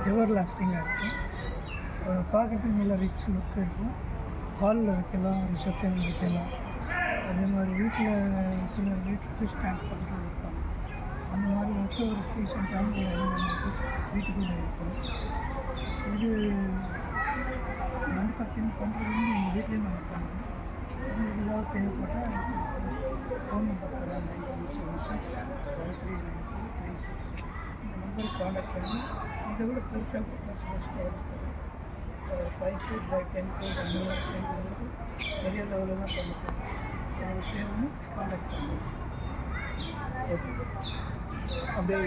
எவர் லாஸ்டிங்காக இருக்கும். பார்க்குறதுக்கு நல்ல ரிச் லுக் இருக்கும். ஹாலில் வைக்கலாம், ரிசப்ஷனில் வைக்கலாம். அதே மாதிரி வீட்டில் சிலர் வீட்டுக்கு ஸ்டாண்ட் பக்கத்தில் வைப்பாங்க. அந்த மாதிரி வச்சு ஒரு டீசெண்டான ஒரு எலிமெண்ட் வீட்டுக்குள்ளே இருக்கும். இது மேனுஃபேக்சரிங் பண்ணுறது வந்து எங்கள் வீட்லேயும் நம்ம பண்ணுறோம். உங்களுக்கு ஏதாவது தேவைப்பட்டால் ஃபோன் நம்பர் தரேன் 9276 139236. இந்த நம்பருக்கு காண்டாக்ட் பண்ணி இதை விட பெருசாக பெருசாக 5 feet by 10 feet அந்த மாதிரி செஞ்சவங்களுக்கு பெரிய லெவலில் தான் பண்ணிக்கலாம். உங்களுக்கு தேவைன்னு காண்டாக்ட் பண்ணுவோம். ஓகே, அப்படியே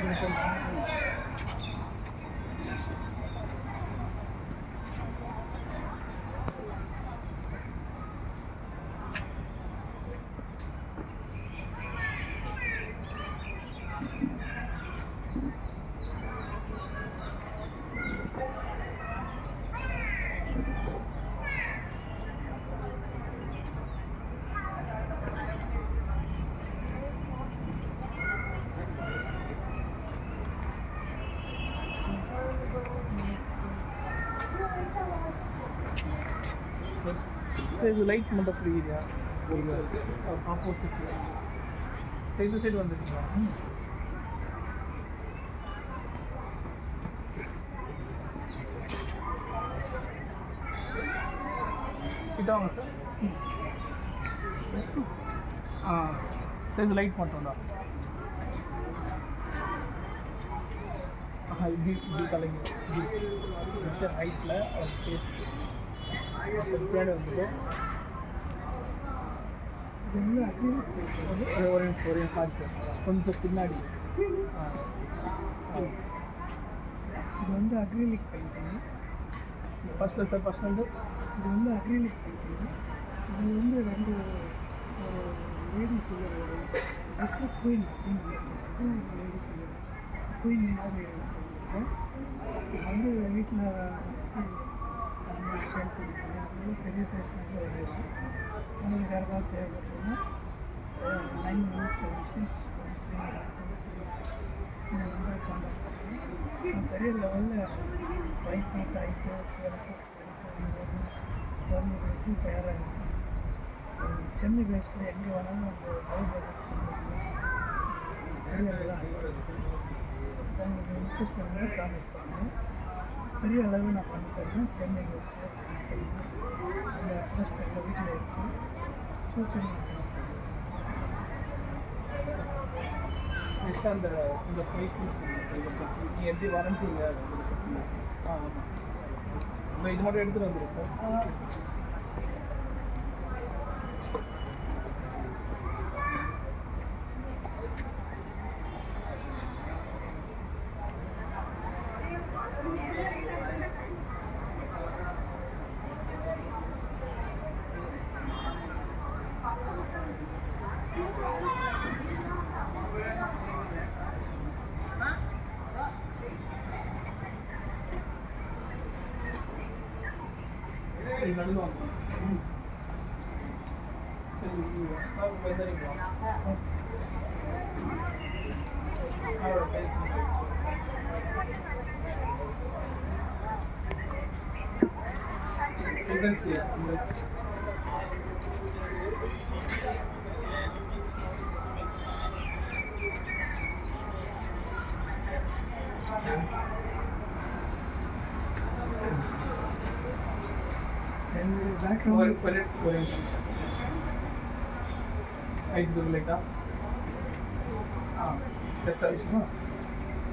இது லைட் மட்டும் ஃப்ரீயா ஒரு ஆப்போசிட்டில் சைடு வந்துட்டீங்களா? கிட்டாங்க சார். சைடு லைட் மட்டும் தான். இப்படி கலைங்க ஹைட்டில் அவர் ஃபேஸ் பின்னாடி வந்துட்டு ஒரு சாரி சார் கொஞ்சம் பின்னாடி. இது வந்து அக்ரிலிக் பெயிண்டிங். ஃபஸ்ட்டில் சார் ஃபஸ்ட் வந்து இது வந்து அக்ரிலிக் பெயிண்டிங். இதில் வந்து ரெண்டு லேடி ஃபிகர் வரும். ஃபஸ்ட்டு குயின் அப்படின்னு லேடி ஃபிகர் குயின் மாதிரி இருக்கும். இது வந்து வீட்டில் சேல் பண்ணிக்கலாம். அது பெரிய சைஸில் வரையலாம். உங்களுக்கு யாருக்காவது தேவைப்பட்டதுன்னா 9176 139236 இந்த நம்பரை காண்டாக்ட் பண்ணி நான் பெரிய லெவலில் 5 feet ஹைட்டு 12 feet வரணுக்கு தயாராக இருக்கும். சென்னை பேஸில் எங்கே வேணாலும் அந்த பெரிய அளவில் இருக்குது. உங்களுக்கு இன்ட்ரெஸ்ட் இருந்தால் காண்டாக்ட் பண்ணுங்கள். பெரிய அளவு நான் பண்ணி தருவேன். சென்னை பேஸில் தெரியும். அந்த அட்ரஸ் எங்கள் வீட்டில் இருக்கும். ஃபியூச்சர் நெக்ஸ்ட் அந்த ப்ரைஸ் நீங்கள் எப்படி வாரண்டி இல்லை? ஆமாம், இது மட்டும் எடுத்துகிட்டு வந்துடும் சார்.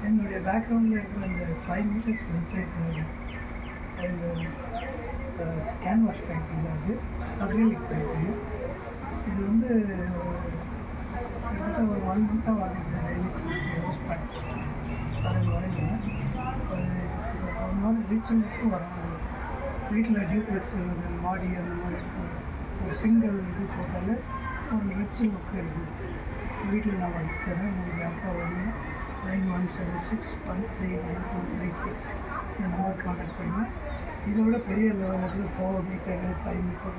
என்னுடைய பேக்ரவுண்டில் இருக்கிற அந்த 5 meters இருக்கிறது கேன்வாஸ் பெயிண்டிங் தான். அது அக்ரிலிக் பெயிண்டிங்கு. இது வந்து கிட்டத்தட்ட ஒரு 1 month வரைக்கும் டெய்லி 2-3 hours ப்ராக்டிஸ் அதில் வரைஞ்சினேன். அது ஒரு மாதிரி ரீச்சிங்கும் வரும். வீட்டில் டியூப்ளெக்ஸ் மாடி அந்த மாதிரி இடத்துல ஒரு சிங்கிள் இது போட்டாலே ஒரு ரிச் லுக்கு இருக்குது. வீட்டில் நான் வளர்த்து தரேன். உங்களுக்கு அப்பா வேணும்னா 9176 139236 இந்த நம்பர் காண்டாக்ட் பண்ணுங்கள். இதை விட பெரிய லெவலில் 4 meter 5 meter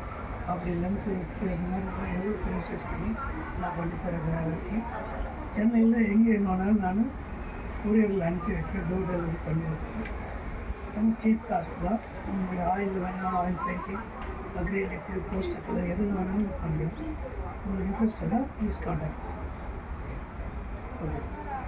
அப்படி லென்த்து எடுத்து அந்த மாதிரி எவ்வளோ பெரிய சைஸ் பண்ணி நான் பண்ணித்தரேன். வேலைக்கு சென்னையில் எங்கே வேணாலும் நான் கொரியரில் அனுப்பி வைக்கிறேன். டோர் டெலிவரி பண்ணி வைப்பேன். ரொம்ப சீப் காஸ்ட் தான். உங்களுக்கு ஆயில் வேணால் ஆயில் பெயிண்டிங், அக்ரிலிக்கு, போஸ்டரில் எதில் வேணாலும் பண்ணலாம். உங்களுக்கு இன்ட்ரெஸ்ட் இருந்தால் ப்ளீஸ் காண்டாக்ட். Okay sir.